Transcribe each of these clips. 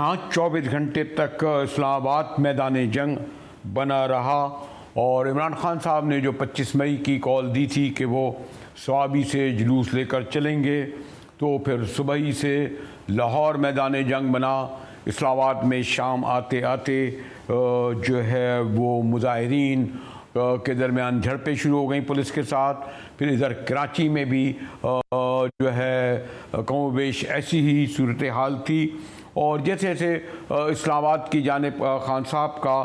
जहां 24 घंटे तक इस्लामाबाद मैदान जंग बना रहा और इमरान खान साहब ने जो 25 मई की कॉल दी थी कि वो स्वाबी से जुलूस लेकर चलेंगे, तो फिर सुबह ही से लाहौर मैदान जंग बना। इस्लामाबाद में शाम आते आते जो है वो मुजाहिरीन के दरमियान झड़पें शुरू हो गई पुलिस के साथ। फिर इधर कराची में भी जो है कमोबेश ऐसी ही सूरत हाल थी। और जैसे जैसे इस्लामाबाद की जानिब खान साहब का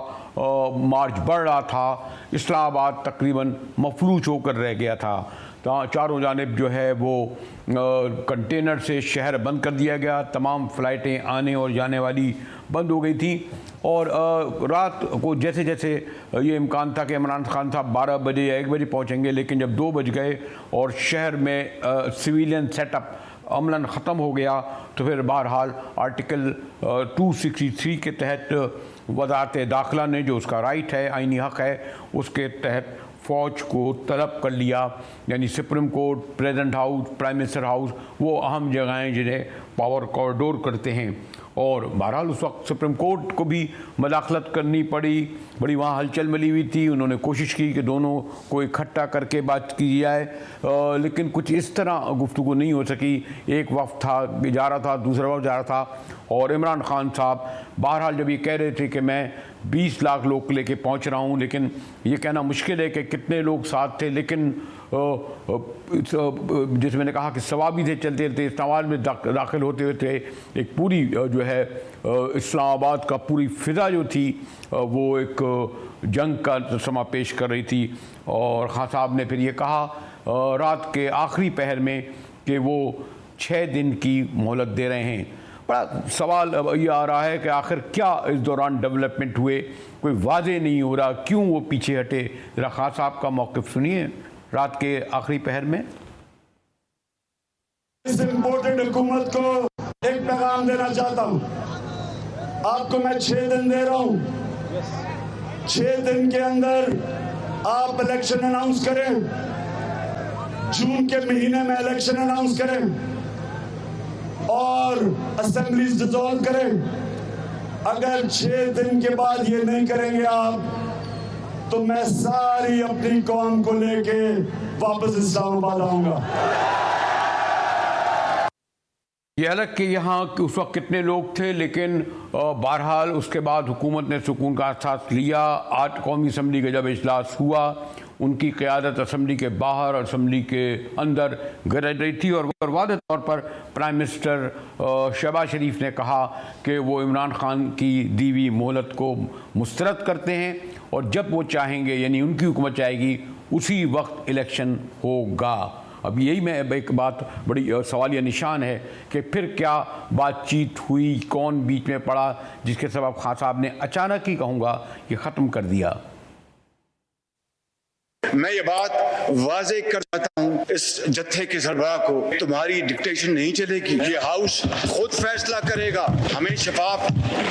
मार्च बढ़ रहा था, इस्लामाबाद तकरीबन मफलूज होकर रह गया था। तो चारों जानिब जो है वो कंटेनर से शहर बंद कर दिया गया, तमाम फ़्लाइटें आने और जाने वाली बंद हो गई थी। और रात को जैसे जैसे ये इम्कान था कि इमरान खान साहब 12 बजे या 1 बजे पहुँचेंगे, लेकिन जब 2 बज गए और शहर में सिविलियन सेटअप अमलन ख़त्म हो गया, तो फिर बहरहाल आर्टिकल 263 के तहत वज़ारत दाखिला ने, जो उसका राइट है, आइनी हक़ है, उसके तहत फ़ौज को तलब कर लिया। यानी supreme court, president house, prime minister house, वो अहम जगहें जिन्हें पावर कॉरिडोर करते हैं। और बहरहाल उस वक्त सुप्रीम कोर्ट को भी मदाखलत करनी पड़ी, बड़ी वहाँ हलचल मिली हुई थी। उन्होंने कोशिश की कि दोनों को इकट्ठा करके बात की जाए, लेकिन कुछ इस तरह गुफ्तगू नहीं हो सकी। एक वक्त था जा रहा था, दूसरा वक्त जा रहा था, और इमरान खान साहब बहरहाल जब ये कह रहे थे कि मैं 20 लाख लोग लेके पहुंच रहा हूं, लेकिन ये कहना मुश्किल है कि कितने लोग साथ थे। लेकिन जैसे मैंने कहा कि सवाबी से चलते थे, इस्लामाबाद में दाखिल होते हुए थे, एक पूरी जो है इस्लामाबाद का पूरी फ़िज़ा जो थी वो एक जंग का समा पेश कर रही थी। और खान साहब ने फिर ये कहा रात के आखिरी पहर में कि वो 6 दिन की मोहलत दे रहे हैं। बड़ा सवाल ये आ रहा है कि आखिर क्या इस दौरान डेवलपमेंट हुए, कोई वाज़े नहीं हो रहा, क्यों वो पीछे हटे। ज़रा खान साहब का मौक़िफ़ सुनिए रात के आखिरी पहर में। इस इम्पोर्टेंट हुकूमत को एक पैगाम देना चाहता हूँ। आपको मैं 6 दिन दे रहा हूँ। 6 दिन के अंदर आप इलेक्शन अनाउंस करें, जून के महीने में इलेक्शन अनाउंस करें और असेंबलीज डिसॉल्व करें। अगर 6 दिन के बाद ये नहीं करेंगे आप, तो मैं सारी अपनी कौम को लेके वापस इस्लामाबाद आऊंगा। ये अलग कि यहाँ उस वक्त कितने लोग थे, लेकिन बहरहाल उसके बाद हुकूमत ने सुकून का एहसास लिया। 8 कौमी असम्बली का जब इजलास हुआ, उनकी क़यादत असम्बली के बाहर और असम्बली के अंदर गरज रही थी। और वाज़ेह तौर पर प्राइम मिनिस्टर शहबाज शरीफ ने कहा कि वो इमरान खान की दी हुई मोहलत को मुस्तरद करते हैं, और जब वो चाहेंगे, यानी उनकी हुकूमत चाहेगी, उसी वक्त इलेक्शन होगा। अब यही मैं एक बात बड़ी सवालिया निशान है कि फिर क्या बातचीत हुई, कौन बीच में पड़ा, जिसके सबब खान साहब ने अचानक ही कहूँगा ये ख़त्म कर दिया। मैं ये बात वाजे कर चाहता हूँ इस जत्थे के सरबराह को, तुम्हारी डिक्टेशन नहीं चलेगी। ये हाउस खुद फैसला करेगा। हमें शफाफ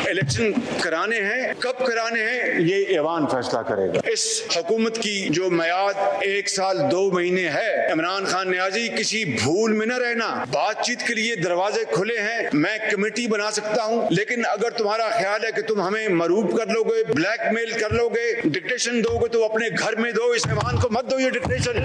इलेक्शन कराने हैं, कब कराने हैं ये ऐवान फैसला करेगा। इस हुकूमत की जो मियाद 1 साल 2 महीने है, इमरान खान नियाजी किसी भूल में न रहना। बातचीत के लिए दरवाजे खुले हैं, मैं कमेटी बना सकता हूँ, लेकिन अगर तुम्हारा ख्याल है कि तुम हमें मरूब कर लोगे, ब्लैकमेल कर लोगे, डिक्टेशन दोगे, तो अपने घर में दो, इस को मत दो ये डिक्टेशन।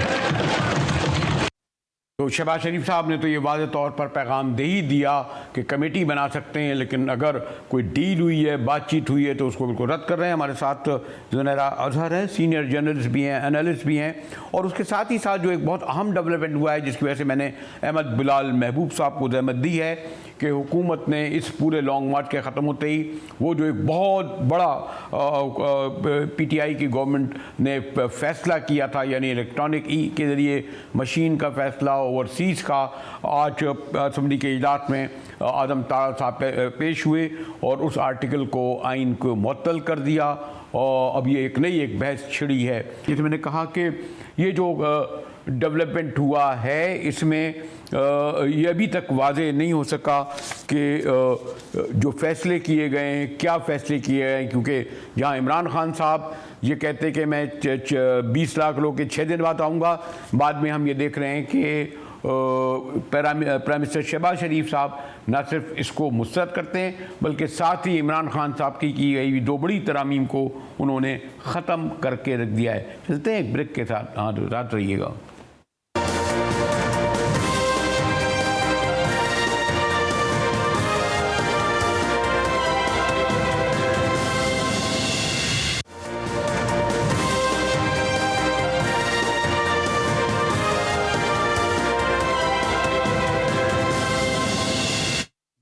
तो शहबाज शरीफ साहब ने तो ये वाज़ेह तौर पर पैगाम दे ही दिया कि कमेटी बना सकते हैं, लेकिन अगर कोई डील हुई है, बातचीत हुई है, तो उसको बिल्कुल रद्द कर रहे हैं। हमारे साथ ज़ुनैरा अज़हर हैं, सीनियर जर्नलिस्ट भी हैं, एनालिस्ट भी हैं। और उसके साथ ही साथ जो एक बहुत अहम डेवलपमेंट हुआ है, जिसकी वजह से मैंने अहमद बिलाल महबूब साहब को ज़हमत दी है कि हुकूमत ने इस पूरे लॉन्ग मार्च के ख़त्म होते ही वो जो एक बहुत बड़ा PTI की गवर्नमेंट ने फ़ैसला किया था, यानी इलेक्ट्रॉनिक के ज़रिए मशीन का फ़ैसला ओवरसीज़ का, आज असम्बली के इजलास में आज़म तारा साहब पेश हुए और उस आर्टिकल को, आइन को मुअत्तल कर दिया। और अब ये एक नई बहस छिड़ी है। जैसे मैंने कहा कि ये जो डेवलपमेंट हुआ है, इसमें ये अभी तक वाज़ेह नहीं हो सका कि जो फ़ैसले किए गए हैं, क्या फ़ैसले किए गए हैं। क्योंकि जहाँ इमरान खान साहब ये कहते कि मैं 20 लाख लोग के 6 दिन बाद आऊँगा, बाद में हम ये देख रहे हैं कि प्राइम मिनिस्टर शहबाज शरीफ साहब न सिर्फ इसको मुस्तरद करते हैं बल्कि साथ ही इमरान खान साहब की गई 2 बड़ी तरामीम को उन्होंने ख़त्म करके रख दिया है। चलते हैं एक ब्रेक के साथ, हाँ रात रहिएगा।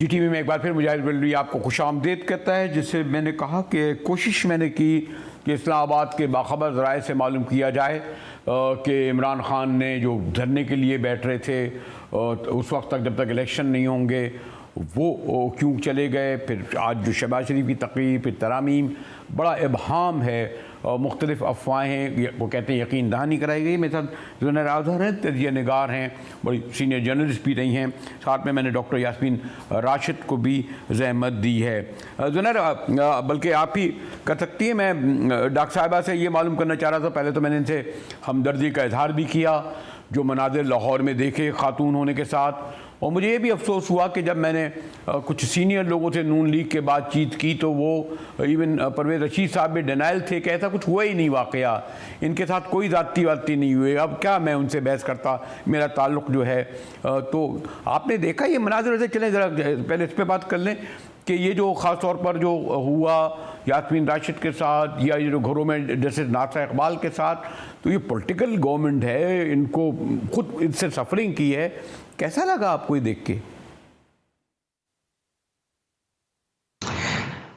GTV में एक बार फिर मुजाहिद बल्लवी आपको खुशामदीद कहता है। जिससे मैंने कहा कि कोशिश मैंने की कि इस्लामाबाद के बाखबर ज़राए से मालूम किया जाए कि इमरान खान ने जो धरने के लिए बैठ रहे थे उस वक्त तक जब तक इलेक्शन नहीं होंगे वो क्यों चले गए। फिर आज जो शहबाज शरीफ की तकरीर, फिर तरामीम, बड़ा इबहाम है, मुख्तलिफ अफवाहें, वो कहते हैं यकीन दहानी कराई गई। मेरे साथ ज़ुनैर आज़हर हैं, तजिया निगार हैं, बड़ी सीनियर जर्नलिस्ट भी रही हैं। साथ में मैंने डॉक्टर यास्मीन राशिद को भी ज़हमत दी है। ज़ुनैर, बल्कि आप ही कर सकती हैं, मैं डॉक्टर साहिबा से ये मालूम करना चाह रहा था। पहले तो मैंने इनसे हमदर्दी का इजहार भी किया जो मनाज़िर लाहौर में देखे खातून होने के साथ, और मुझे ये भी अफसोस हुआ कि जब मैंने कुछ सीनियर लोगों से नून लीग के बातचीत की तो वो इवन परवेज़ रशीद साहब भी डिनाइल थे कि ऐसा कुछ हुआ ही नहीं, वाक़या इनके साथ कोई ज़ाती नहीं हुए। अब क्या मैं उनसे बहस करता, मेरा ताल्लुक़ जो है। तो आपने देखा ये मनाज़िर से, चलें ज़रा पहले इस पर बात कर लें कि ये जो ख़ास तौर पर जो हुआ यास्मीन राशिद के साथ या ये जो घरों में जैसे नासा इकबाल के साथ, तो ये पॉलिटिकल गवर्नमेंट है, इनको खुद इससे सफरिंग की है। कैसा लगा आपको ये देख के?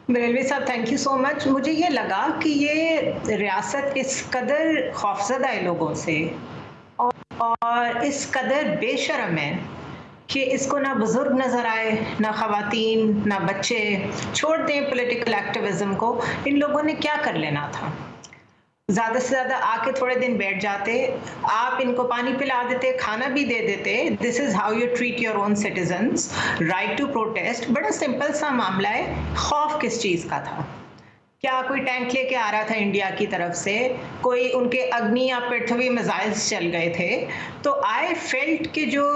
बरेलवी साहब, थैंक यू सो मच। मुझे ये लगा कि ये रियासत इस कदर खौफजदा है लोगों से और इस कदर बेशर्म है कि इसको ना बुजुर्ग नजर आए, ना खवातीन, ना बच्चे। छोड़ दें पॉलिटिकल एक्टिविज्म को, इन लोगों ने क्या कर लेना था। ज़्यादा से ज़्यादा आके थोड़े दिन बैठ जाते, आप इनको पानी पिला देते, खाना भी दे देते। This is how you treat your own citizens. Right to protest, बड़ा सिंपल सा मामला है। खौफ किस चीज़ का था? क्या कोई टैंक लेके आ रहा था इंडिया की तरफ से? कोई उनके अग्नि या पृथ्वी मिसाइल्स चल गए थे? तो आई फेल्ट कि जो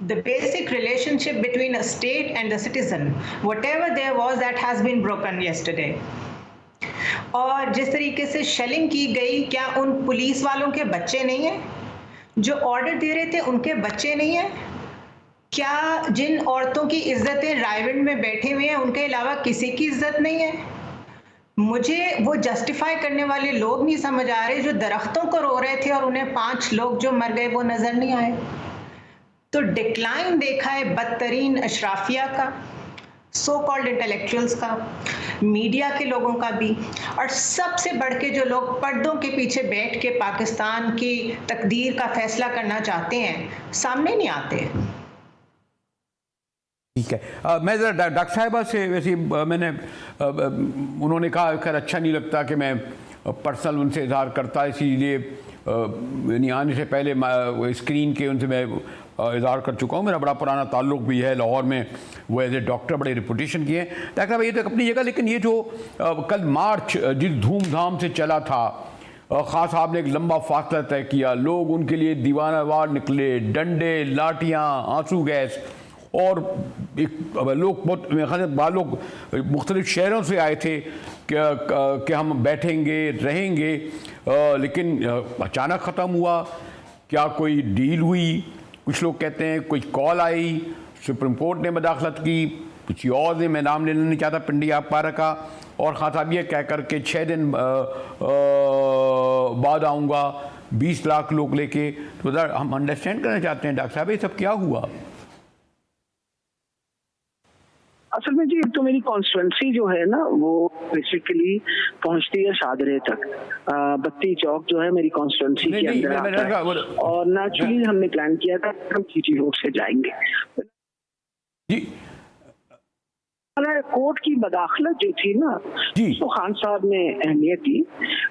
the basic relationship between a state and a citizen, whatever there was, that has been broken yesterday. और जिस तरीके से शेलिंग की गई, क्या उन पुलिस वालों के बच्चे नहीं हैं? जो ऑर्डर दे रहे थे उनके बच्चे नहीं हैं? क्या जिन औरतों की इज्जतें रायविंड में बैठे हुए हैं उनके अलावा किसी की इज्जत नहीं है? मुझे वो जस्टिफाई करने वाले लोग नहीं समझ आ रहे जो दरख्तों को रो रहे थे और उन्हें 5 लोग जो मर गए वो नजर नहीं आए। तो डिक्लाइन देखा है बदतरीन अशराफिया का, सो कॉल्ड इंटेलेक्चुअल्स का, मीडिया के लोगों का भी, और सबसे बढ़ के जो लोग पर्दों के पीछे बैठ के पाकिस्तान की तकदीर का फैसला करना चाहते हैं, सामने नहीं आते। ठीक है, मैं ज़रा डॉक्टर साहिबा से वैसे मैंने उन्होंने कहा खैर अच्छा नहीं लगता कि मैं पर्सनल उनसे इजहार करता, इसीलिए यानी आने से पहले स्क्रीन के उनसे मैं इजहार कर चुका हूँ। मेरा बड़ा पुराना ताल्लुक़ भी है, लाहौर में वो एज ए डॉक्टर बड़े रिपुटेशन किए हैं। डॉक्टर साहब ये तो अपनी जगह, लेकिन ये जो कल मार्च जिस धूमधाम से चला था, ख़ास साहब ने एक लंबा फासला तय किया, लोग उनके लिए दीवानावार निकले, डंडे, लाठियाँ, आंसू गैस, और एक लोग बहुत लोग मुख्तलिफ शहरों से आए थे कि हम बैठेंगे रहेंगे, लेकिन अचानक ख़त्म हुआ। क्या कोई डील हुई? कुछ लोग कहते हैं कोई कॉल आई, सुप्रीम कोर्ट ने मदाखलत की, किसी और ने, मैं नाम लेना नहीं चाहता, पिंडिया पारा का, और ख़ास साहब ये कह कर के 6 दिन बाद आऊँगा 20 लाख लोग लेके। तो हम अंडरस्टैंड करना चाहते हैं डॉक्टर साहब ये सब क्या हुआ? असल में जी तो मेरी कॉन्स्टिट्यूंसी जो है ना वो बेसिकली पहुंचती है शादरे तक। बत्ती चौक जो है मेरी कॉन्स्टिट्यूंसी के अंदर आता है, और नेचुरली हमने प्लान किया था हम जीटी रोड से जाएंगे जी। कोर्ट की मदाखलत जो थी ना, तो खान साहब ने अहमियत दी।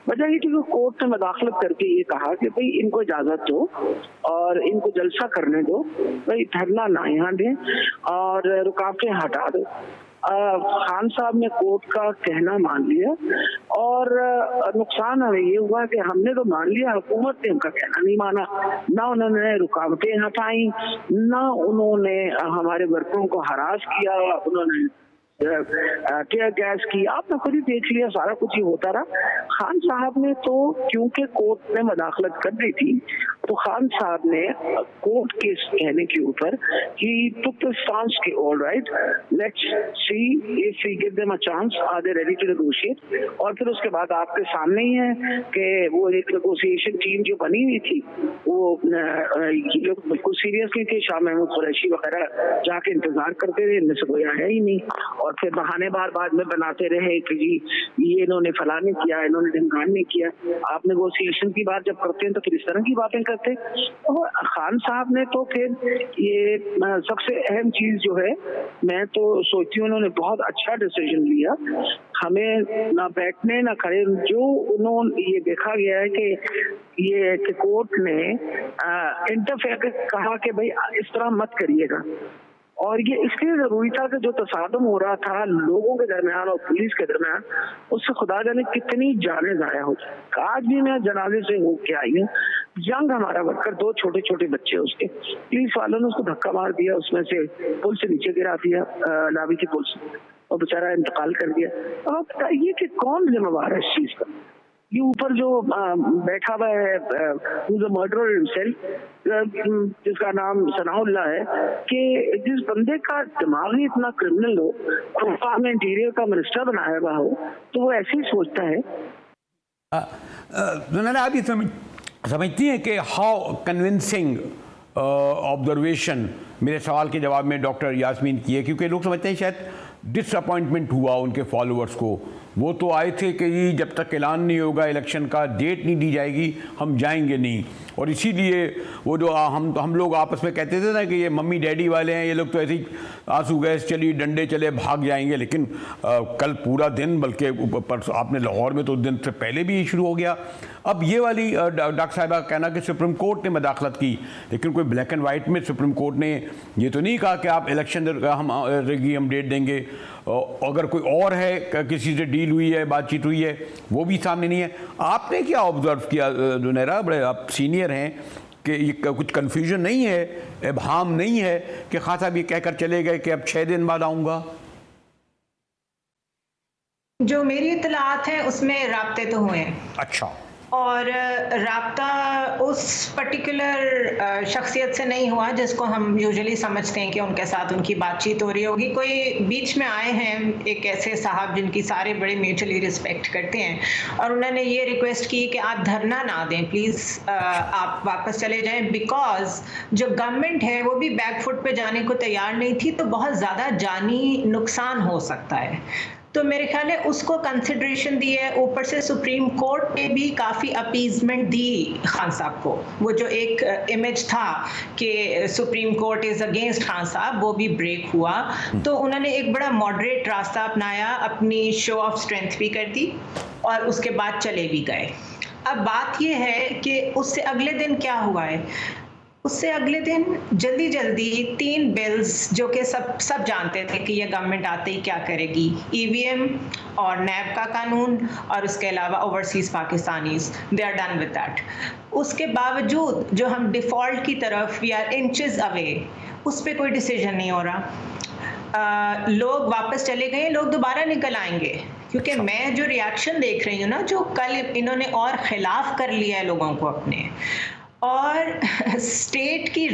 वजह ये थी कि कोर्ट ने मदाखलत करके ये कहा कि भाई इनको इजाजत दो और इनको जलसा करने दो, भाई धरना ना यहाँ दें और रुकावटें हटा दो। खान साहब ने कोर्ट का कहना मान लिया और नुकसान हमें ये हुआ कि हमने तो मान लिया, हुकूमत ने उनका कहना नहीं माना। ना उन्होंने रुकावटें हटाई, ना उन्होंने हमारे वर्करों को हरास किया, उन्होंने टीयर गैस की, आपने खुद ही देख लिया, सारा कुछ ही होता रहा। खान साहब ने तो क्योंकि कोर्ट में मदाखलत कर दी थी, तो खान साहब ने कोर्ट के कहने के ऊपर ही टुक द स्टांस कि all right, let's see if we give them a chance, are they ready to negotiate. और फिर उसके बाद आपके सामने ही है कि वो एक नेगोशिएशन टीम जो बनी हुई थी, वो लोग बिल्कुल सीरियस नहीं थे। शाह महमूद कुरैशी वगैरह जाके इंतजार करते रहे, इनमें से कोई आया ही नहीं। और फिर बहाने बाद में बनाते रहे कि जी ये इन्होंने फलां नहीं किया, इन्होंने ढिमकान नहीं किया। आप नेगोशिएशन की बात जब करते हैं तो फिर इस तरह की बातें करते। और खान साहब ने तो फिर ये सबसे अहम चीज जो है, मैं तो सोचती हूँ उन्होंने बहुत अच्छा डिसीजन लिया। हमें ना बैठने ना खड़े, जो उन्होंने ये देखा गया है कि ये कि कोर्ट ने इंटरफेयर कहा कि भाई इस तरह मत करिएगा, और ये इसलिए जरूरी था कि जो तसादम हो रहा था लोगों के दरमियान और पुलिस के दरमियान, उससे खुदा जाने कितनी जानें जाया हो। आज भी मैं जनाजे से हो के आई हूँ, यंग हमारा वर्कर, 2 छोटे छोटे बच्चे उसके, पुलिस वालों ने उसको धक्का मार दिया, उसमें से पुल से नीचे गिरा दिया, लावी की पुल से, और बेचारा इंतकाल कर दिया। अब आप बताइए कि कौन जिम्मेवार है इस चीज का? ये ऊपर जो बैठा हुआ है मर्डरर हिमसेल्फ, जिसका नाम सनाउल्लाह है, कि जिस बंदे का दिमाग ही इतना क्रिमिनल हो और इंटीरियर का मिनिस्टर बनाया हुआ हो, तो वो ऐसे ही सोचता है। आप ये समझती हैं कि हाउ कन्विंसिंग ऑब्जर्वेशन मेरे सवाल के जवाब में डॉक्टर यास्मीन की है, क्योंकि लोग समझते हैं शायद डिसअपॉइंटमेंट हुआ उनके फॉलोअर्स को। वो तो आए थे कि जब तक ऐलान नहीं होगा, इलेक्शन का डेट नहीं दी जाएगी, हम जाएंगे नहीं। और इसीलिए वो जो हम लोग आपस में कहते थे ना कि ये मम्मी डैडी वाले हैं, ये लोग तो ऐसे ही आंसू गैस चली, डंडे चले, भाग जाएंगे। लेकिन कल पूरा दिन, बल्कि आपने लाहौर में तो दिन से पहले भी शुरू हो गया। अब ये वाली डॉक्टर साहिबा कहना कि सुप्रीम कोर्ट ने मदाखलत की, लेकिन कोई ब्लैक एंड वाइट में सुप्रीम कोर्ट ने ये तो नहीं कहा कि आप इलेक्शन हम डेट देंगे। अगर कोई और है, किसी से डील हुई है, बातचीत हुई है, वो भी सामने नहीं है। आपने क्या ऑब्जर्व किया जुनैरा, बड़े आप सीनियर हैं, कि ये कुछ कन्फ्यूजन नहीं है, इबहाम नहीं है कि खान साहब ये कहकर चले गए कि अब 6 दिन बाद आऊँगा? जो मेरी इत्तलात है उसमें राब्ते तो हुए हैं। अच्छा। और राब्ता उस पर्टिकुलर शख्सियत से नहीं हुआ जिसको हम यूजुअली समझते हैं कि उनके साथ उनकी बातचीत हो रही होगी। कोई बीच में आए हैं, एक ऐसे साहब जिनकी सारे बड़े म्यूचुअली रिस्पेक्ट करते हैं, और उन्होंने ये रिक्वेस्ट की कि आप धरना ना दें प्लीज़, आप वापस चले जाएं, बिकॉज जो गवर्नमेंट है वो भी बैकफुट पे जाने को तैयार नहीं थी, तो बहुत ज़्यादा जानी नुकसान हो सकता है। तो मेरे ख्याल है उसको कंसिडरेशन दी है। ऊपर से सुप्रीम कोर्ट ने भी काफ़ी अपीजमेंट दी खान साहब को। वो जो एक इमेज था कि supreme court is against Khan साहब, वो भी ब्रेक हुआ। तो उन्होंने एक बड़ा मॉडरेट रास्ता अपनाया, अपनी शो ऑफ स्ट्रेंथ भी कर दी और उसके बाद चले भी गए। अब बात ये है कि उससे अगले दिन क्या हुआ है। उससे अगले दिन जल्दी 3 बिल्स जो कि सब जानते थे कि ये गवर्नमेंट आते ही क्या करेगी, ईवीएम और नैब का कानून, और उसके अलावा overseas Pakistanis, they are done with that. उसके बावजूद जो हम डिफ़ॉल्ट की तरफ, वी आर इंचेस अवे, उस पर कोई डिसीजन नहीं हो रहा। लोग वापस चले गए, लोग दोबारा निकल आएंगे, क्योंकि मैं जो रिएक्शन देख रही हूँ ना, जो कल इन्होंने और ख़िलाफ़ कर लिया है लोगों को अपने, और स्टेट की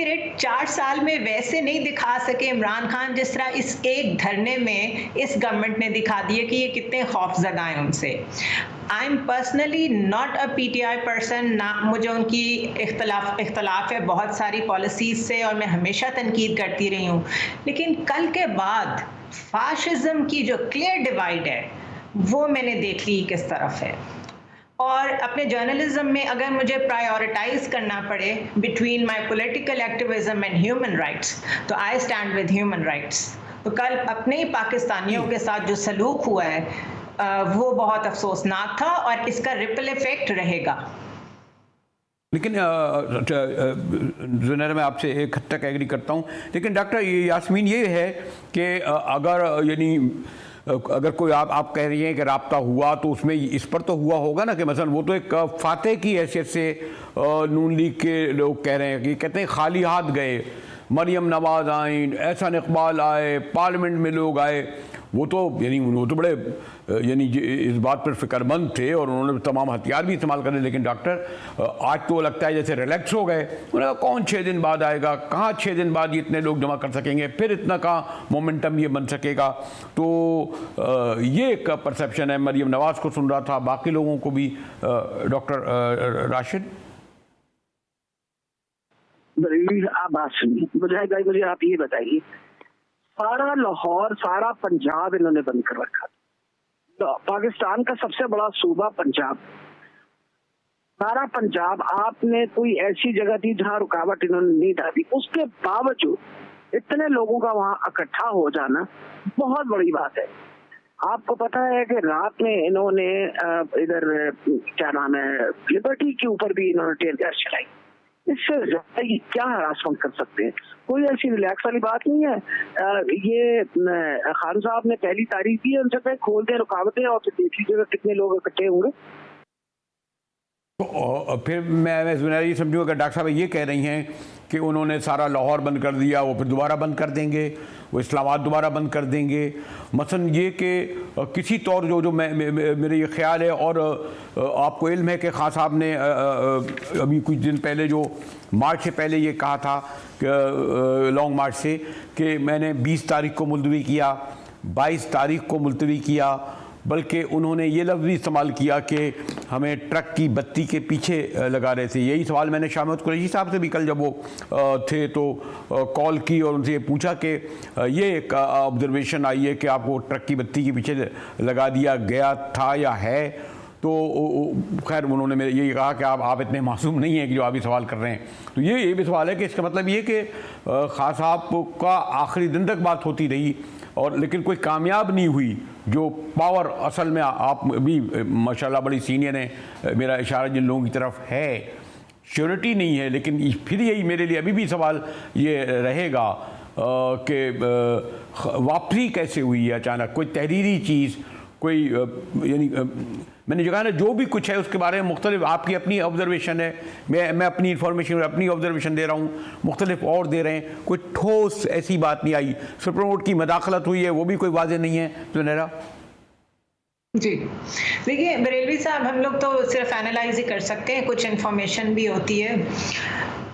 रिट 4 साल में वैसे नहीं दिखा सके इमरान खान जिस तरह इस एक धरने में इस गवर्नमेंट ने दिखा दिया कि ये कितने खौफजदा हैं उनसे। I am personally not a PTI person, ना मुझे उनकी इख्तलाफ है बहुत सारी पॉलिसीज़ से, और मैं हमेशा तनकीद करती रही हूँ, लेकिन कल के बाद फाशिज़म की जो क्लियर डिवाइड है वो मैंने देख ली किस तरफ है। और अपने जर्नलिज्म में अगर मुझे प्रायोरिटाइज करना पड़े between my political activism and human rights, तो I stand with human rights. तो कल अपने ही पाकिस्तानियों के साथ जो सलूक हुआ है वो बहुत अफसोसनाक था, और इसका रिपल इफेक्ट रहेगा। लेकिन जुनैर मैं आपसे एक हद तक एग्री करता हूँ, लेकिन डॉक्टर यास्मीन ये है कि अगर कोई आप कह रही हैं कि राब्ता हुआ तो उसमें इस पर तो हुआ होगा ना कि मसलन वो तो एक फातेह की हैसियत से नून लीग के लोग कह रहे हैं कि कहते हैं खाली हाथ गए, मरियम नवाज आई, एहसान इकबाल आए, पार्लियामेंट में लोग आए, वो तो बड़े इस बात पर फिक्रमंद थे और उन्होंने तमाम हथियार भी इस्तेमाल करे। लेकिन डॉक्टर आज तो लगता है जैसे रिलैक्स हो गए। उन्होंने कहा कौन 6 दिन बाद आएगा, कहाँ 6 दिन बाद ये इतने लोग जमा कर सकेंगे, फिर इतना कहाँ मोमेंटम ये बन सकेगा। तो ये एक परसेप्शन है। मरियम नवाज को सुन रहा था, बाकी लोगों को भी। डॉक्टर राशिद, आप बात सुनिए, मुझे आप ये बताइए, सारा लाहौर, सारा पंजाब इन्होंने बंद कर रखा। तो पाकिस्तान का सबसे बड़ा सूबा पंजाब, सारा पंजाब, आपने कोई ऐसी जगह दी जहां रुकावट इन्होंने नहीं डाली। उसके बावजूद इतने लोगों का वहां इकट्ठा हो जाना बहुत बड़ी बात है। आपको पता है कि रात में इन्होंने इधर क्या नाम है, लिबर्टी के ऊपर भी इन्होंने टेयर गैस चलाई। इससे ज्यादा ये क्या हरासमेंट कर सकते हैं? कोई ऐसी रिलैक्स वाली बात नहीं है। ये खान साहब ने पहली तारीख दी है, उनसे कहीं खोल दें रुकावटें और फिर देख लीजिएगा कितने लोग इकट्ठे होंगे। तो फिर मैं जुनैर ये समझूँ अगर डॉक्टर साहब ये कह रही हैं कि उन्होंने सारा लाहौर बंद कर दिया, वो फिर दोबारा बंद कर देंगे, वो इस्लामाबाद दोबारा बंद कर देंगे, मसलन ये कि किसी तौर जो मेरे ये ख्याल है, और आपको इल्म है कि खान साहब ने अभी कुछ दिन पहले जो मार्च से पहले ये कहा था कि लॉन्ग मार्च से कि मैंने 20 तारीख को मुलतवी किया, 22 तारीख को मुलतवी किया, बल्कि उन्होंने ये लफ्ज़ भी इस्तेमाल किया कि हमें ट्रक की बत्ती के पीछे लगा रहे थे। यही सवाल मैंने शामिद कुरैशी साहब से भी कल जब वो थे तो कॉल की और उनसे ये पूछा कि ये एक ऑब्जर्वेशन आई है कि आपको ट्रक की बत्ती के पीछे लगा दिया गया था या है। तो खैर उन्होंने मेरे यही कहा कि आप इतने मासूम नहीं हैं कि जो आप भी सवाल कर रहे हैं। तो ये भी सवाल है कि इसका मतलब ये कि खान साहब का आखिरी दिन तक बात होती रही और लेकिन कोई कामयाब नहीं हुई। जो पावर असल में आप भी माशाल्लाह बड़ी सीनियर हैं, मेरा इशारा जिन लोगों की तरफ है, श्योरिटी नहीं है। लेकिन फिर यही मेरे लिए अभी भी सवाल ये रहेगा कि वापसी कैसे हुई है अचानक, कोई तहरीरी चीज़, कोई मैंने जो कहा ना जो भी कुछ है उसके बारे में मुख्तलिफ आपकी अपनी ऑब्जर्वेशन है, मैं अपनी इंफॉर्मेशन अपनी ऑब्जर्वेशन दे रहा हूँ, मुख्तलिफ और दे रहे हैं, कोई ठोस ऐसी बात नहीं आई। सुप्रीम कोर्ट की मदाखलत हुई है वो भी कोई वाज़ेह नहीं है। जुनैरा जी देखिए बरेलवी साहब, हम लोग तो सिर्फ एनालाइज ही कर सकते हैं, कुछ इन्फॉर्मेशन भी होती है।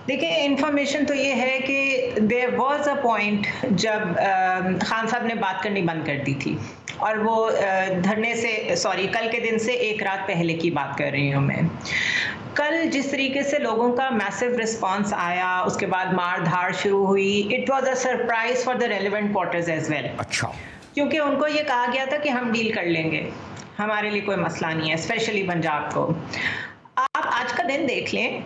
देखिए इन्फॉर्मेशन तो ये है कि देयर वाज अ पॉइंट जब खान साहब ने बात करनी बंद कर दी थी, और वो धरने से कल के दिन से एक रात पहले की बात कर रही हूँ मैं। कल जिस तरीके से लोगों का मैसिव रिस्पांस आया, उसके बाद मार धाड़ शुरू हुई, it was a surprise for the relevant quarters as well. अच्छा, क्योंकि उनको ये कहा गया था कि हम डील कर लेंगे, हमारे लिए कोई मसला नहीं है, स्पेशली पंजाब को। आप आज का दिन देख लें,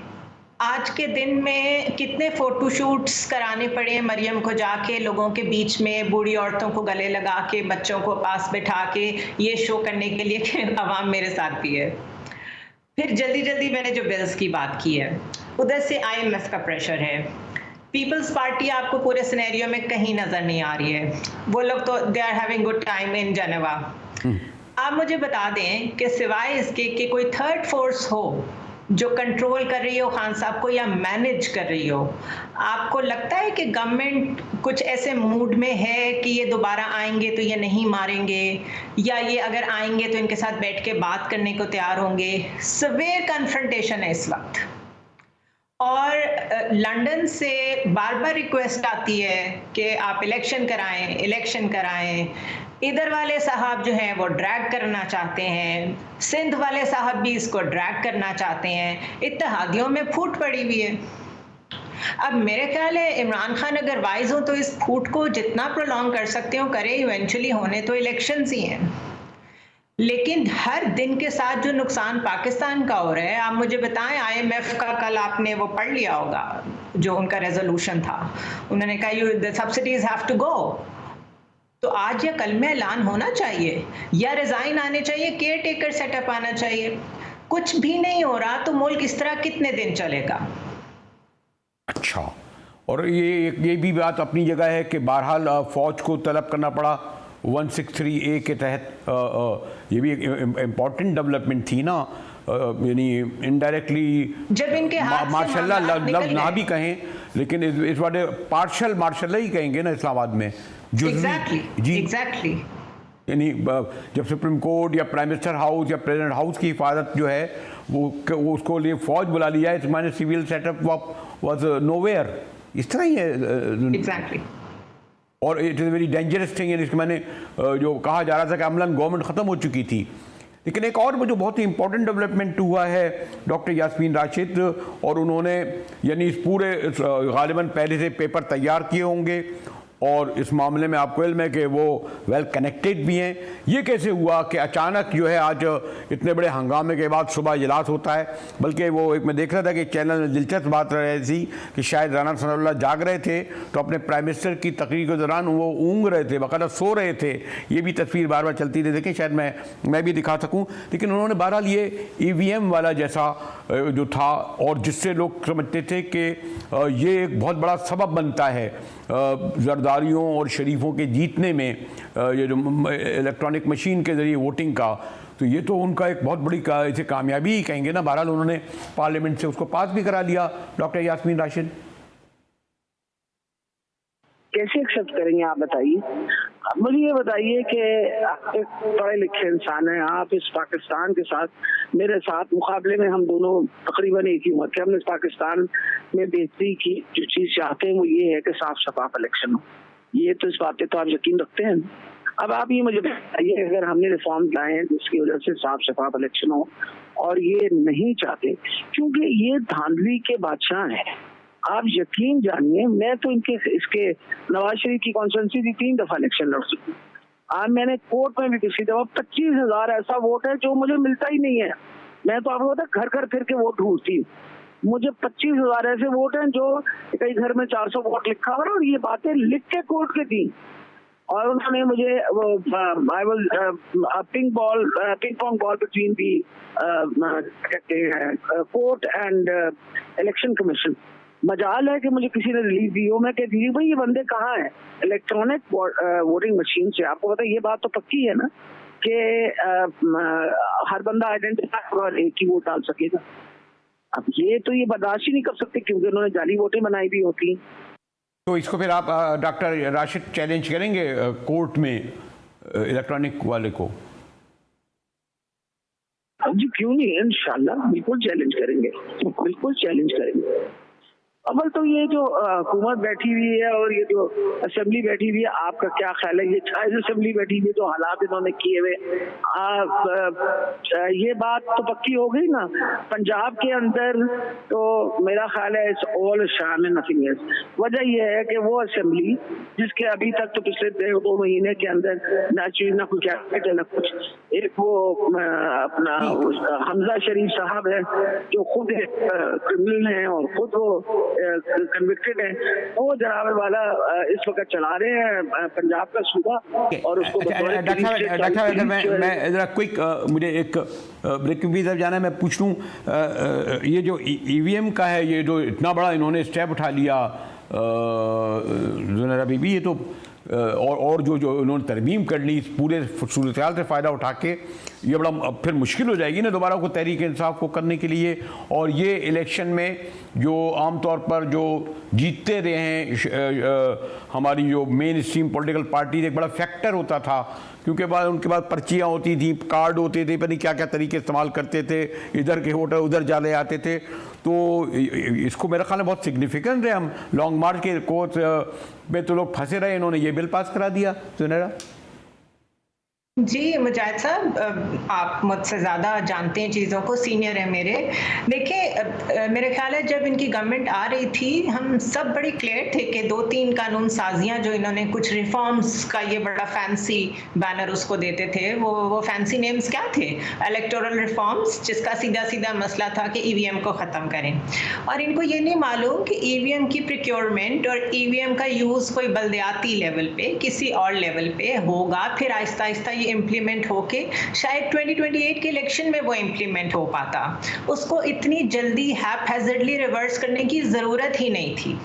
आज के दिन में कितने फोटोशूट्स कराने पड़े मरियम को, जाके लोगों के बीच में बूढ़ी औरतों को गले लगा के, बच्चों को पास बिठा के ये शो करने के लिए कि अवाम मेरे साथ भी है। फिर जल्दी जल्दी मैंने जो बिल्स की बात की है, उधर से IMF का प्रेशर है, पीपल्स पार्टी आपको पूरे सिनेरियो में कहीं नजर नहीं आ रही है, वो लोग तो they are having good time in Geneva. आप मुझे बता दें कि सिवाय इसके कि कोई थर्ड फोर्स हो जो कंट्रोल कर रही हो खान साहब को या मैनेज कर रही हो, आपको लगता है कि गवर्नमेंट कुछ ऐसे मूड में है कि ये दोबारा आएंगे तो ये नहीं मारेंगे, या ये अगर आएंगे तो इनके साथ बैठ के बात करने को तैयार होंगे? सवेयर कन्फ्रंटेशन है इस वक्त, और लंदन से बार बार रिक्वेस्ट आती है कि आप इलेक्शन कराएं। इधर वाले साहब जो हैं वो ड्रैग करना चाहते हैं, सिंध वाले साहब भी इसको ड्रैग करना चाहते हैं, इत्तेहादियों में फूट पड़ी हुई है। अब मेरे ख्याल है इमरान खान अगर वाइज हो तो इस फूट को जितना प्रोलॉन्ग कर सकते हो करे, इवेंचुअली होने तो इलेक्शंस ही हैं। लेकिन हर दिन के साथ जो नुकसान पाकिस्तान का हो रहा है, आप मुझे बताएं, IMF का कल आपने वो पढ़ लिया होगा जो उनका रेजोल्यूशन था, उन्होंने कहा the subsidies have to go. तो आज या कल में ऐलान होना चाहिए या रिजाइन आने चाहिए, केयर टेकर सेटअप आना चाहिए। कुछ भी नहीं हो रहा तो मुल्क इस तरह कितने दिन चलेगा। अच्छा, और ये भी बात अपनी जगह है कि बहरहाल फ़ौज को तलब करना पड़ा 163A के तहत। ये भी एक इम्पॉर्टेंट डेवलपमेंट थी ना, यानी इनडायरेक्टली जब इनके हाथ मार्शल लव ना भी कहें, लेकिन इस बार पार्शल मार्शल ही कहेंगे ना इस्लामाबाद में। एग्जैक्टली यानी जब सुप्रीम कोर्ट या प्राइम मिनिस्टर हाउस या प्रेसिडेंट हाउस की हिफाजत जो है वो उसको लिए फौज बुला लिया, इस माने सिविल सेटअप वाज नोवेयर, इस तरह ही है। एग्जैक्टली और it is very dangerous thing. इसके मैंने जो कहा जा रहा था कि अमलन गवर्नमेंट ख़त्म हो चुकी थी, लेकिन एक और जो बहुत ही इंपॉर्टेंट डेवलपमेंट हुआ है डॉक्टर यास्मीन राशिद, और उन्होंने यानी इस पूरे गालिबन पहले से पेपर तैयार किए होंगे और इस मामले में आपको इल्म है कि वो वेल कनेक्टेड भी हैं। ये कैसे हुआ कि अचानक जो है आज इतने बड़े हंगामे के बाद सुबह इजलास होता है? बल्कि वो एक मैं देख रहा था कि चैनल में दिलचस्प बात रही थी कि शायद राना सनाउल्लाह जाग रहे थे तो अपने प्राइम मिनिस्टर की तकरीर के दौरान वो ऊँग रहे थे, बाकायदा सो रहे थे। ये भी तस्वीर बार बार चलती रही, देखें शायद मैं भी दिखा सकूँ। लेकिन उन्होंने बहरहाल ये EVM वाला जैसा जो था, और जिससे लोग समझते थे कि ये एक बहुत बड़ा सबब बनता है जरदारियों और शरीफों के जीतने में, ये जो इलेक्ट्रॉनिक मशीन के ज़रिए वोटिंग का, तो ये तो उनका एक बहुत बड़ी इसे कामयाबी ही कहेंगे ना। बहरहाल उन्होंने पार्लियामेंट से उसको पास भी करा लिया डॉक्टर यास्मीन राशिद। कैसे एक्सेप्ट करेंगे आप बताइए? अब मुझे ये बताइए कि आप एक पढ़े लिखे इंसान हैं, आप इस पाकिस्तान के साथ मेरे साथ मुकाबले में हम दोनों तकरीबन एक ही उम्र के, हमने इस पाकिस्तान में बेहतरी की जो चीज़ चाहते हैं वो ये है कि साफ शफाफ इलेक्शन हो। ये तो इस बात पे तो आप यकीन रखते हैं। अब आप ये मुझे बताइए, अगर हमने रिफॉर्म लाए हैं जिसकी वजह से साफ शफाफ इलेक्शन हो और ये नहीं चाहते, क्योंकि ये धांधली के बादशाह हैं। आप यकीन जानिए, मैं तो इसके नवाज शरीफ की कॉन्स्टिट्यूंसी की 3 दफा इलेक्शन लड़ चुकी हूँ। आज मैंने कोर्ट में भी पिछली दफा 25,000 ऐसा वोट है जो मुझे मिलता ही नहीं है। मैं तो आपको पता घर घर फिर के वोट ढूंढती हूँ। मुझे 25,000 ऐसे वोट हैं जो कई घर में 400 वोट लिखा हुआ, और ये बातें लिख के कोर्ट के दी। और उन्होंने मुझे ping pong ball between the court and election commission. मजाल है कि मुझे किसी ने रिलीज दी हो। मैं कहती थी भाई ये बंदे कहाँ हैं इलेक्ट्रॉनिक वोटिंग मशीन से। आपको पता है ये बात तो पक्की है ना कि हर बंदा आइडेंटिफाई और एक ही वोट डाल सकेगा। अब ये तो ये बर्दाश्त ही नहीं कर सकते क्योंकि उन्होंने जाली वोटें बनाई भी होती। तो इसको फिर आप डॉक्टर राशिद चैलेंज करेंगे कोर्ट में इलेक्ट्रॉनिक वाले को? जी क्यों नहीं, इंशाल्लाह बिल्कुल चैलेंज करेंगे, बिल्कुल चैलेंज करेंगे। अव्वल तो ये जो हुकूमत बैठी हुई है और ये जो असेंबली बैठी हुई है, आपका क्या ख्याल है? ये 40 असेंबली बैठी हुई है, जो हालात इन्होंने किए हुए, ये बात तो पक्की हो गई ना पंजाब के अंदर। तो मेरा ख्याल है इट्स ऑल शाम एंड नथिंग एल्स। वजह यह है कि वो असेंबली जिसके अभी तक तो पिछले 1-2 महीने के अंदर ना चीज ना कुछ कैबिनेट है ना कुछ, एक वो अपना हमजा शरीफ साहब है जो खुद क्रिमिनल हैं और खुद वो कन्विक्टेड है, वो जनाब वाला इस वक्त चला रहे हैं पंजाब का सूबा। और उसको डॉक्टर अगर मैं जरा क्विक, मुझे एक ब्रेकिंग भी जाना है, मैं पूछ लूँ ये जो EVM का है, ये जो इतना बड़ा इन्होंने स्टेप उठा लिया ज़ुनैरा बीबी, ये तो और जो उन्होंने तरमीम कर ली इस पूरे सूरत हाल से फ़ायदा उठा के, ये बड़ा फिर मुश्किल हो जाएगी ना दोबारा को तहरीक इंसाफ को करने के लिए। और ये इलेक्शन में जो आम तौर पर जो जीतते रहे हैं हमारी जो मेन स्ट्रीम पॉलिटिकल पार्टी, एक बड़ा फैक्टर होता था क्योंकि उनके बाद पर्चियाँ होती थी, कार्ड होते थे, पता नहीं क्या क्या तरीके इस्तेमाल करते थे, इधर के वोटर उधर जाले आते थे। तो इसको मेरा ख्याल है बहुत सिग्निफिकेंट है। हम लॉन्ग मार्च के कोर्स में तो लोग फंसे रहे, इन्होंने ये बिल पास करा दिया। ज़ुनैरा जी मुजाहिद साहब, आप मुझसे ज़्यादा जानते हैं चीज़ों को, सीनियर है मेरे। देखिए मेरे ख्याल है जब इनकी गवर्नमेंट आ रही थी हम सब बड़ी क्लियर थे कि 2-3 कानून साजियाँ जो इन्होंने कुछ रिफॉर्म्स का ये बड़ा फैंसी बैनर उसको देते थे, वो फैंसी नेम्स क्या थे? इलेक्टोरल रिफॉर्म्स, जिसका सीधा सीधा मसला था कि EVM को ख़त्म करें। और इनको ये नहीं मालूम कि EVM की प्रिक्योरमेंट और EVM का यूज़ कोई बल्दियाती लेवल पे किसी और लेवल पे होगा, फिर आहिस्ता आहिस्ता ये इम्प्लीमेंट होके शायद 2028 के इलेक्शन में वो इम्प्लीमेंट हो पाता। उसको इतनी जल्दी हैज़र्डली रिवर्स करने की ज़रूरत ही नहीं थी।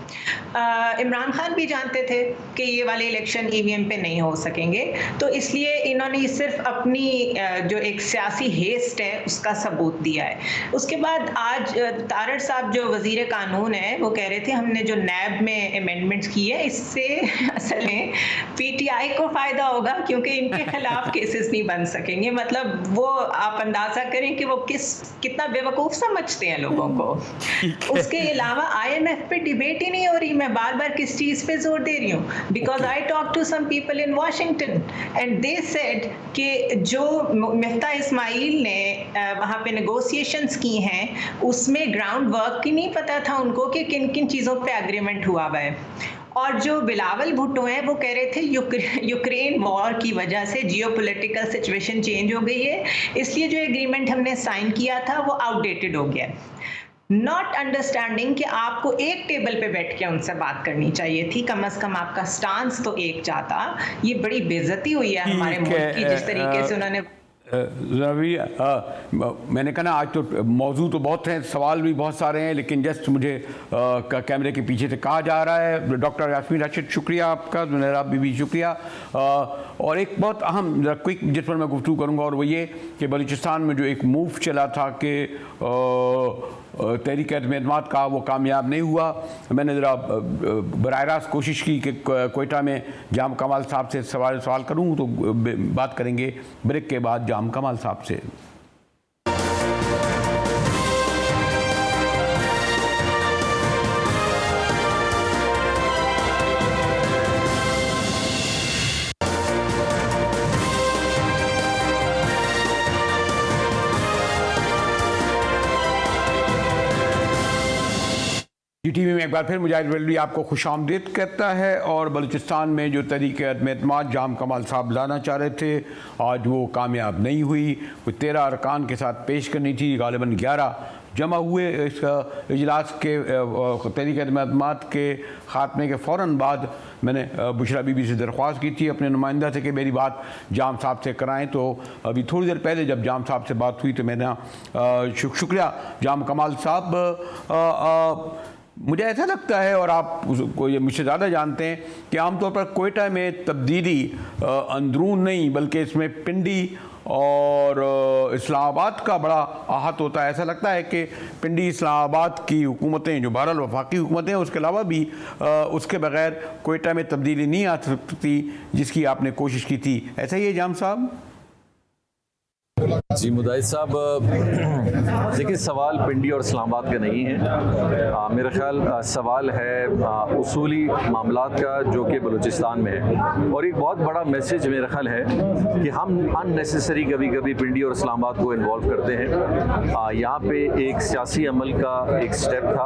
इमरान खान भी जानते थे कि ये वाले इलेक्शन ईवीएम पे नहीं हो सकेंगे, तो इसलिए इन्होंने सिर्फ अपनी जो एक सियासी हेस्ट है उसका सबूत दिया है। उसके बाद आज तारड़ साहब जो वज़ीर कानून है वो कह रहे थे हमने जो नैब में अमेंडमेंट्स की है इससे असल में पीटीआई को फ़ायदा होगा क्योंकि इनके खिलाफ केसेस नहीं बन सकेंगे। मतलब वो आप अंदाज़ा करें कि वो कितना बेवकूफ़ समझते हैं लोगों को। उसके अलावा IMF पे डिबेट ही नहीं हो रही। मैं बार बार किस चीज़ पे जोर दे रही हूँ, because I talk to some people in Washington and they said कि जो मिफ्ता इस्माइल ने वहाँ पे नेगोशिएशंस की हैं उसमें ग्राउंड वर्क की नहीं पता था उनको कि किन किन चीज़ों पे एग्रीमेंट हुआ हुआ है। और जो बिलावल भुट्टो हैं वो कह रहे थे यूक्रेन वॉर की वजह से जियोपॉलिटिकल सिचुएशन चेंज हो गई है, इसलिए जो एग्रीमेंट हमने साइन किया था वो आउटडेटेड हो गया। नॉट अंडरस्टैंडिंग कि आपको एक टेबल पे बैठ के उनसे बात करनी चाहिए थी, कम से कम आपका स्टांस तो एक जाता। ये बड़ी बेइज्जती हुई है हमारे मुल्क की जिस तरीके से उन्होंने रवि, मैंने कहा ना आज तो मौजू तो बहुत हैं, सवाल भी बहुत सारे हैं, लेकिन जस्ट मुझे कैमरे के पीछे से कहा जा रहा है डॉक्टर यास्मीन राशिद शुक्रिया आपका, ज़ुनैरा बीबी शुक्रिया। और एक बहुत अहम क्विक जिस पर मैं गुफ्तगू करूँगा और वो ये कि बलूचिस्तान में जो एक मूव चला था कि तहरीक एतमाद का, वो कामयाब नहीं हुआ। मैंने ज़रा बराह रास्त कोशिश की कि कोयटा में जाम कमाल साहब से सवाल करूँ, तो बात करेंगे ब्रेक के बाद जाम कमाल साहब से। टीवी में एक बार फिर मुजाहिद वल्दी आपको खुशामदीद कहता है। और बलूचिस्तान में जो तहरीक एतमाद जाम कमाल साहब लाना चाह रहे थे, आज वो कामयाब नहीं हुई। वो 13 अरकान के साथ पेश करनी थी, गालिबन 11 जमा हुए। इस इजलास के तहरीक एतमाद के ख़ात्मे के फ़ौरन बाद मैंने बुशरा बीबी से दरख्वास्त की थी अपने नुमाइंदा से कि मेरी बात जाम साहब से कराएं। तो अभी थोड़ी देर पहले जब जाम साहब से बात हुई तो मैंने शुक्रिया जाम कमाल साहब। मुझे ऐसा लगता है, और आप उसको ये मुझसे ज़्यादा जानते हैं, कि आमतौर पर कोयटा में तब्दीली अंदरून नहीं बल्कि इसमें पिंडी और इस्लामाबाद का बड़ा आहत होता है। ऐसा लगता है कि पिंडी इस्लामाबाद की हुकूमतें जो बहरहाल वफाकी हुकूमतें हैं उसके अलावा भी उसके बग़ैर कोयटा में तब्दीली नहीं आ सकती जिसकी आपने कोशिश की थी। ऐसा ही है जाम साहब? जी मुदाहिद साहब, देखिए सवाल पिंडी और इस्लामाबाद का नहीं है। मेरा ख्याल सवाल है उसूली मामलात का जो कि बलूचिस्तान में है। और एक बहुत बड़ा मैसेज मेरा ख्याल है कि हम अननेसेसरी कभी कभी पिंडी और इस्लामाबाद को इन्वॉल्व करते हैं। यहाँ पे एक सियासी अमल का एक स्टेप था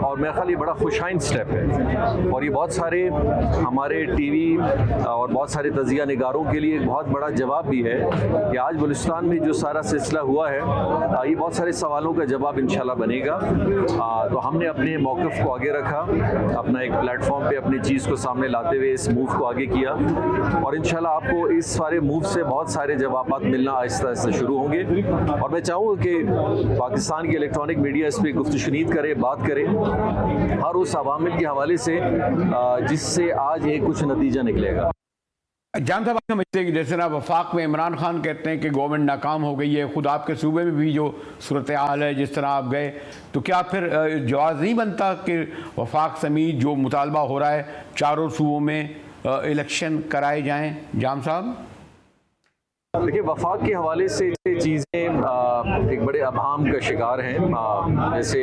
और मेरा ख्याल ये बड़ा खुशाइन स्टेप है। और ये बहुत सारे हमारे टीवी और बहुत सारे तजिया निगारों के लिए एक बहुत बड़ा जवाब भी है कि आज बलूचिस्तान में जो सारा सिलसिला हुआ है ये बहुत सारे सवालों का जवाब इंशाल्लाह बनेगा। तो हमने अपने मौक़िफ़ को आगे रखा, अपना एक प्लेटफॉर्म पे अपनी चीज़ को सामने लाते हुए इस मूव को आगे किया और इंशाल्लाह आपको इस सारे मूव से बहुत सारे जवाबात मिलना आहिस्ता आहिस्ता शुरू होंगे। और मैं चाहूँगा कि पाकिस्तान की इलेक्ट्रॉनिक मीडिया इस पर गुफ्तशुनीद करे, बात करे हर उस अवामिल के हवाले से जिससे आज एक कुछ नतीजा निकलेगा। जाम साहब समझते हैं कि जैसे ना वफाक में इमरान खान कहते हैं कि गवर्नमेंट नाकाम हो गई है, खुद आपके सूबे में भी जो सूरत हाल है जिस तरह आप गए, तो क्या फिर जवाब नहीं बनता कि वफाक समेत जो मुतालबा हो रहा है चारों सूबों में इलेक्शन कराए जाएं? जाम साहब देखिए, वफाक के हवाले से चीज़ें एक बड़े अभाम का शिकार हैं। जैसे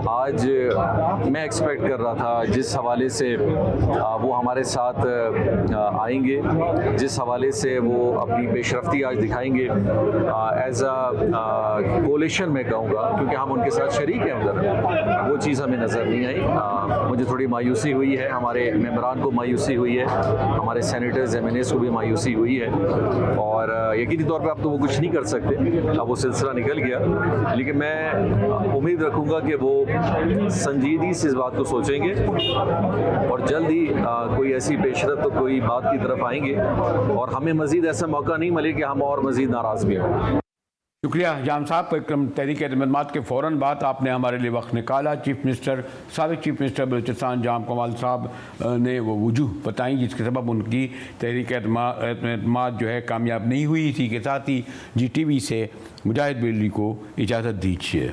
आज मैं एक्सपेक्ट कर रहा था जिस हवाले से वो हमारे साथ आएंगे, जिस हवाले से वो अपनी पेशरफ्ती आज दिखाएंगे एज अ कोलिशन मैं कहूँगा, क्योंकि हम उनके साथ शरीक हैं उधर, वो चीज़ हमें नज़र नहीं आई। मुझे थोड़ी मायूसी हुई है, हमारे मेंबरान को मायूसी हुई है, हमारे सेनेटर्स MNAs को भी मायूसी हुई है। और और यकीनी तौर पे अब तो वो कुछ नहीं कर सकते, अब वो सिलसिला निकल गया, लेकिन मैं उम्मीद रखूँगा कि वो संजीदगी से इस बात को सोचेंगे और जल्द ही कोई ऐसी पेशरफ तो कोई बात की तरफ आएंगे और हमें मज़ीद ऐसा मौका नहीं मिले कि हम और मज़ीद नाराज़ भी हों। शुक्रिया जाम साहब। तहरीक एतमाद के फ़ौरन बाद आपने हमारे लिए वक्त निकाला। साबिक़ चीफ मिनिस्टर बलूचिस्तान जाम कमाल साहब ने वो वजूह बताई जिसके सबब उनकी तहरीक एतमाद जो है कामयाब नहीं हुई। इसी के साथ ही GTV से मुजाहिद बेली को इजाज़त दीजिए।